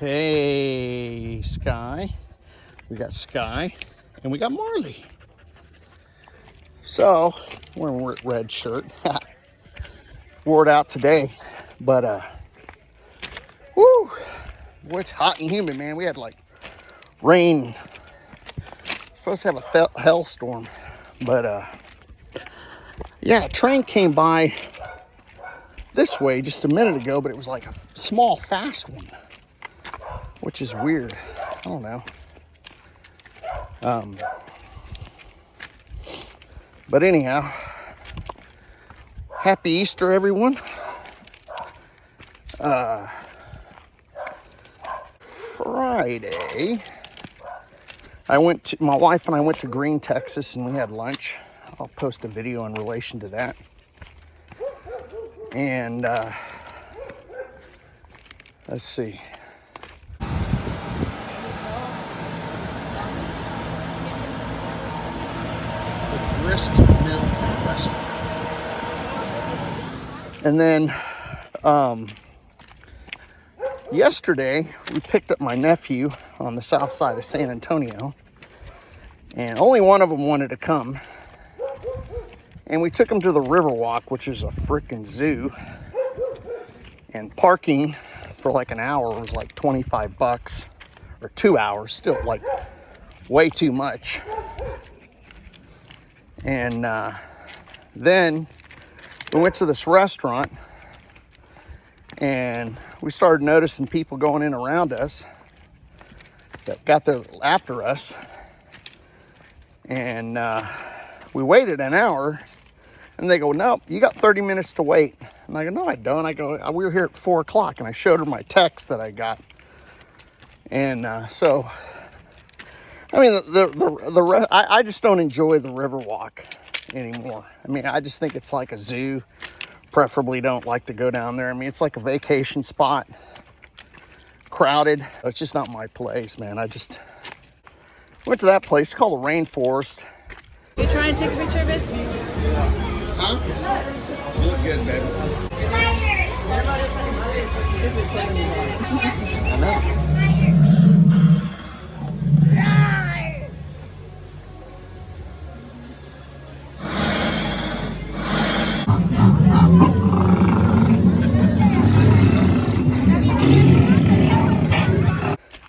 Hey, Sky. We got Sky and we got Marley. So, wearing a red shirt. Wore it out today. But, woo! Boy, it's hot and humid, man. We had like rain. Supposed to have a hailstorm. But, yeah, a train came by this way just a minute ago, but it was like a small, fast one, which is weird. I don't know. But anyhow, happy Easter, everyone. Friday, my wife and I went to Green, Texas, and we had lunch. I'll post a video in relation to that. And, let's see. Grist Mill Restaurant. And then, yesterday, we picked up my nephew on the south side of San Antonio. And only one of them wanted to come. And we took him to the Riverwalk, which is a freaking zoo. And parking for like an hour was like $25. Or 2 hours, still like way too much. And then we went to this restaurant. And we started noticing people going in around us that got there after us. And we waited an hour. And they go, nope, you got 30 minutes to wait. And I go, no, I don't. I go, we were here at 4 o'clock. And I showed her my text that I got. And so, I mean, I just don't enjoy the Riverwalk anymore. I mean, I just think it's like a zoo. Preferably don't like to go down there. I mean, it's like a vacation spot. Crowded. It's just not my place, man. I just went to that place called the Rainforest. You trying to take a picture of it? Huh? You look good, baby. I know.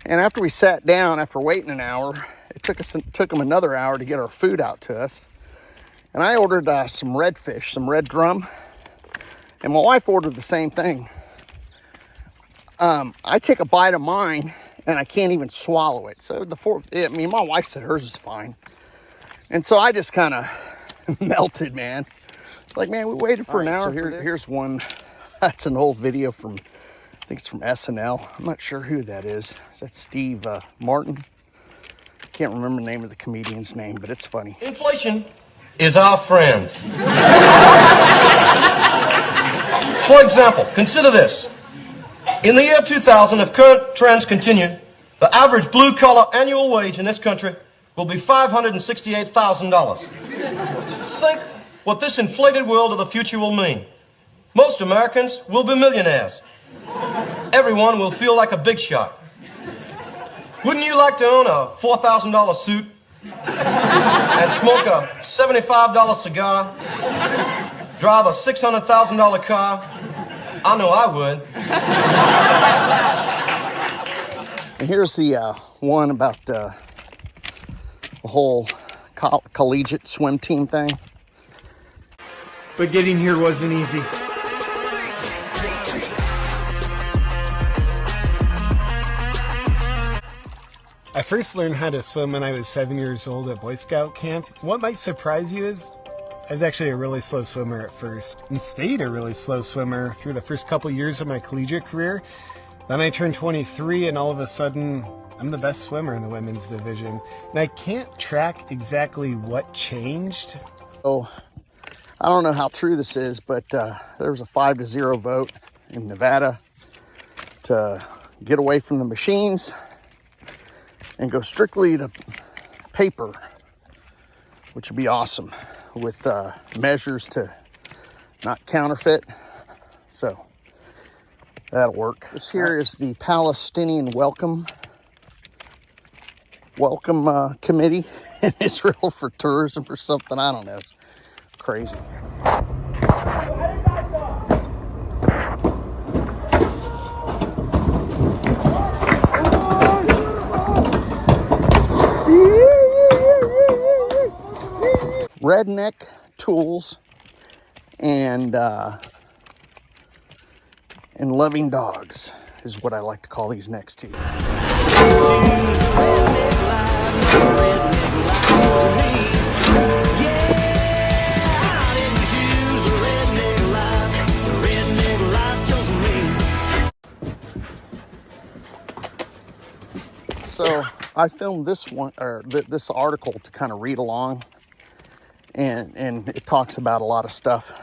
And after we sat down, after waiting an hour, it took them another hour to get our food out to us. And I ordered some redfish, some red drum. And my wife ordered the same thing. I take a bite of mine, and I can't even swallow it. So my wife said hers is fine. And so I just kind of melted, man. It's like, man, we waited for an hour. So here's one. That's an old video from, I think it's from SNL. I'm not sure who that is. Is that Steve Martin? I can't remember the name of the comedian's name, but it's funny. Inflation is our friend. For example, consider this. In the year 2000, if current trends continue, the average blue-collar annual wage in this country will be $568,000. Think what this inflated world of the future will mean. Most Americans will be millionaires. Everyone will feel like a big shot. Wouldn't you like to own a $4,000 suit and smoke a $75 cigar, drive a $600,000 car? I know I would. And here's the one about the whole collegiate swim team thing. But getting here wasn't easy. I first learned how to swim when I was 7 years old at Boy Scout camp. What might surprise you is I was actually a really slow swimmer at first and stayed a really slow swimmer through the first couple years of my collegiate career. Then I turned 23 and all of a sudden I'm the best swimmer in the women's division. And I can't track exactly what changed. Oh, I don't know how true this is, but there was a 5-0 vote in Nevada to get away from the machines and go strictly to paper, which would be awesome, with measures to not counterfeit. So That'll work. This here is the Palestinian Welcome Committee in Israel for tourism or something. I don't know. It's crazy. Redneck tools and loving dogs is what I like to call these next two. So I filmed this one, or this article, to kind of read along, and it talks about a lot of stuff.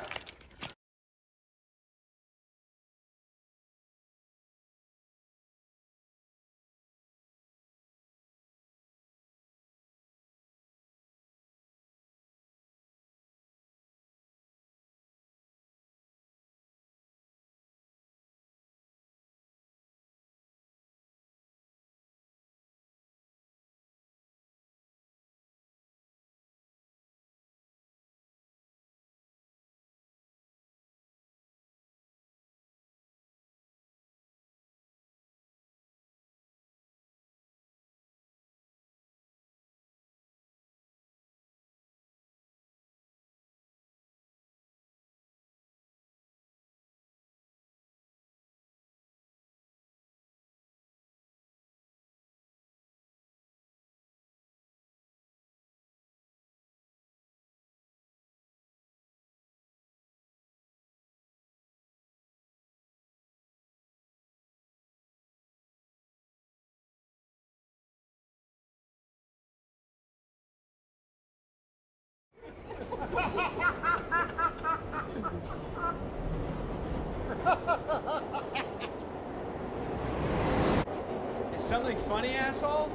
Is something funny, asshole?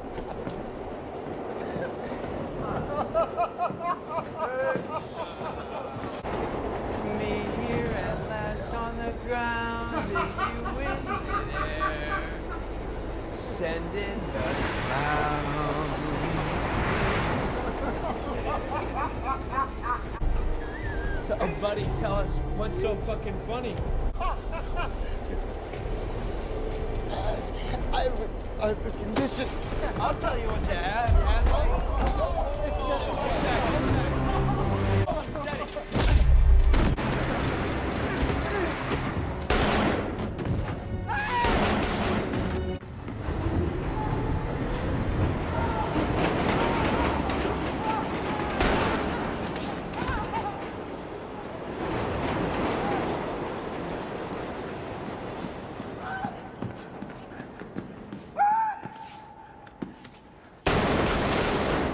Me here at last on the ground, you in midair, sending the clowns. So, buddy, tell us what's so fucking funny. I have a condition. I'll tell you what you have, you asshole. Hold on, steady.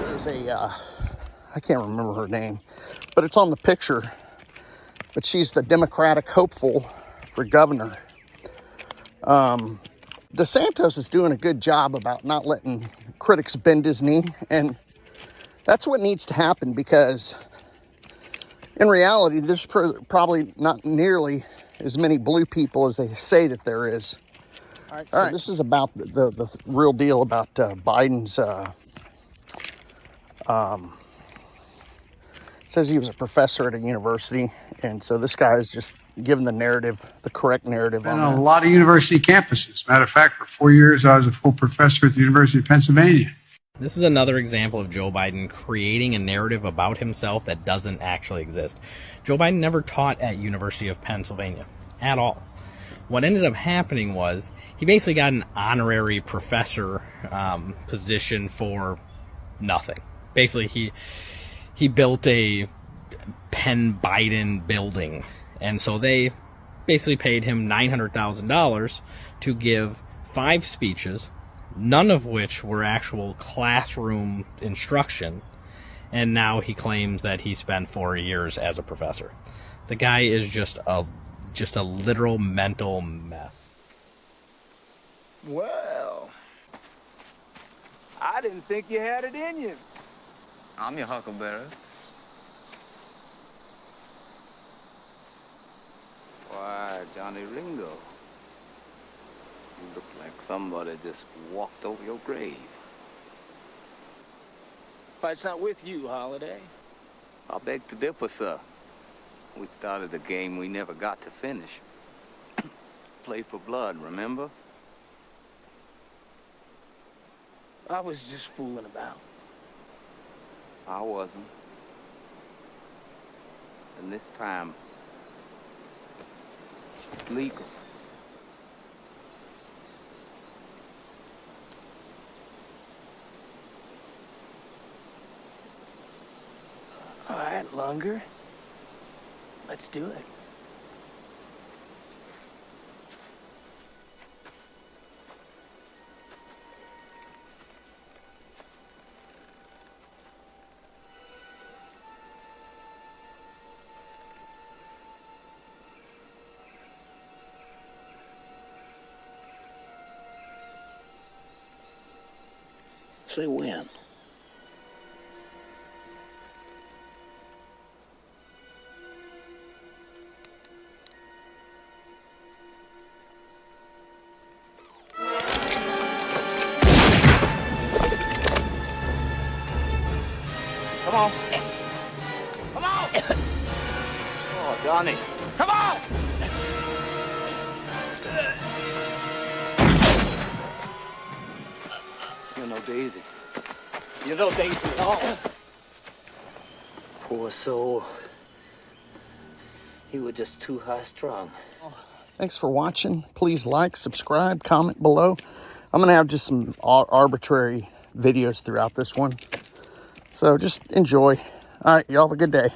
There's I can't remember her name, but it's on the picture. But she's the Democratic hopeful for governor. DeSantis is doing a good job about not letting critics bend his knee, and that's what needs to happen, because in reality, there's probably not nearly as many blue people as they say that there is. All right, this is about the real deal about Biden's. Says he was a professor at a university, and so this guy is just giving the narrative, the correct narrative on a lot of university campuses. Matter of fact, for 4 years, I was a full professor at the University of Pennsylvania. This is another example of Joe Biden creating a narrative about himself that doesn't actually exist. Joe Biden never taught at University of Pennsylvania at all. What ended up happening was he basically got an honorary professor position for nothing. Basically, he built a Penn Biden building, and so they basically paid him $900,000 to give 5 speeches, none of which were actual classroom instruction, and now he claims that he spent 4 years as a professor. The guy is just a literal mental mess. Well, I didn't think you had it in you. I'm your huckleberry. Why, Johnny Ringo. You look like somebody just walked over your grave. Fight's not with you, Holiday. I beg to differ, sir. We started a game we never got to finish. Play for blood, remember? I was just fooling about. I wasn't. And this time, it's legal. All right, Lunger. Let's do it. Say when. Come on. Come on! Oh, Donnie. Come on! You're no Daisy. You're no Daisy at all. Poor soul. He was just too high-strung. Thanks for watching. Please like, subscribe, comment below. I'm going to have just some arbitrary videos throughout this one. So just enjoy. All right, y'all have a good day.